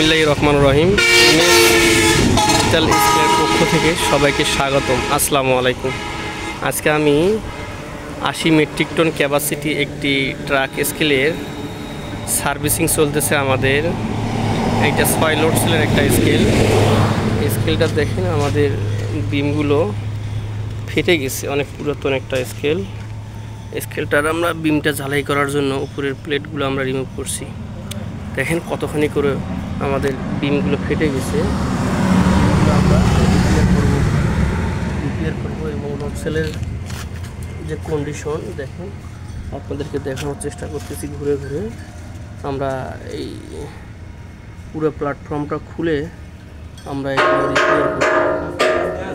বিসমিল্লাহির রহমানির রহিম। ডিজিটাল স্কেলের পক্ষ থেকে সবাইকে স্বাগতম। আসসালামু আলাইকুম। আজকে আমি 80 মেট্রিক টন ক্যাপাসিটি একটি ট্রাক স্কেলের সার্ভিসিং চলতেছে আমাদের। এইটা 6 লোড সেলের একটা স্কেলটা দেখেন, আমাদের বিমগুলো ফেটে গেছে, অনেক পুরাতন একটা স্কেলটার আমরা বিমটা ঝালাই করার জন্য উপরের প্লেটগুলো আমরা রিমুভ করছি। দেখেন কতখানি করে আমাদের বিমগুলো ফেটে গেছে। আমরা রিপেয়ার করবো এবং লোড সেলের যে কন্ডিশন দেখেন, আপনাদেরকে দেখানোর চেষ্টা করতেছি ঘুরে ঘুরে। আমরা এই পুরো প্ল্যাটফর্মটা খুলে আমরা এগুলো রিপেয়ার করব।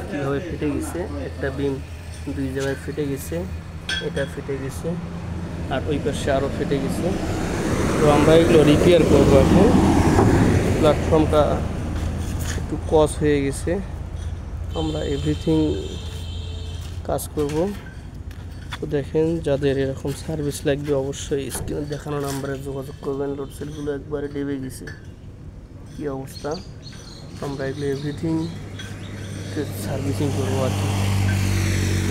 কীভাবে ফেটে গেছে, একটা বিম 2 জায়গায় ফেটে গেছে, এটা ফেটে গেছে আর ওই পাশে আরও ফেটে গেছে। তো আমরা এগুলো রিপেয়ার করবো। এখন প্ল্যাটফর্মটা একটু কস হয়ে গেছে, আমরা এভরিথিং কাজ করব। তো দেখেন, যাদের এরকম সার্ভিস লাগবে অবশ্যই স্ক্রিনে দেখানো নাম্বারে যোগাযোগ করবেন। লোড সেলগুলো একবারে ডেবে গেছে, কী অবস্থা। আমরা এগুলো এভরিথিং সার্ভিসিং করবো আর কি।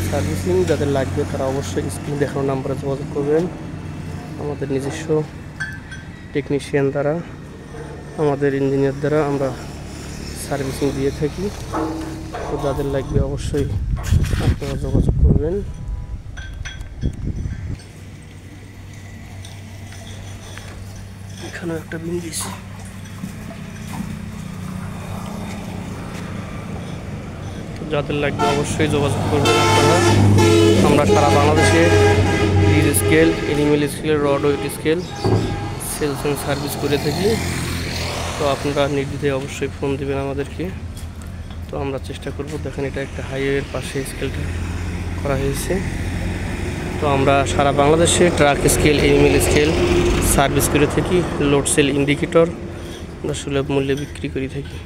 সার্ভিসিং যাদের লাগবে তারা অবশ্যই স্ক্রিনে দেখানো নাম্বারে যোগাযোগ করবেন। আমাদের নিজস্ব টেকনিশিয়ান দ্বারা, আমাদের ইঞ্জিনিয়ার দ্বারা আমরা সার্ভিসিং দিয়ে থাকি। তো যাদের লাগবে অবশ্যই আপনারা যোগাযোগ করবেন। এখানেও একটা বিম দিয়েছি। যাদের লাগবে অবশ্যই যোগাযোগ করবেন আপনারা। আমরা সারা বাংলাদেশে লিজ scale, animal scale, rod weight scale sales and service করে থাকি। তো আপনারা নির্দ্বিধায় অবশ্যই ফোন দেবেন আমাদেরকে। তো আমরা চেষ্টা করব। দেখেন, এটা একটা হাইওয়ের পাশে স্কেলটা করা হয়েছে। তো আমরা সারা বাংলাদেশে truck scale, animal scale service করে থাকি। লোড সেল ইন্ডিকেটর আমরা সুলভ মূল্যে বিক্রি করে থাকি।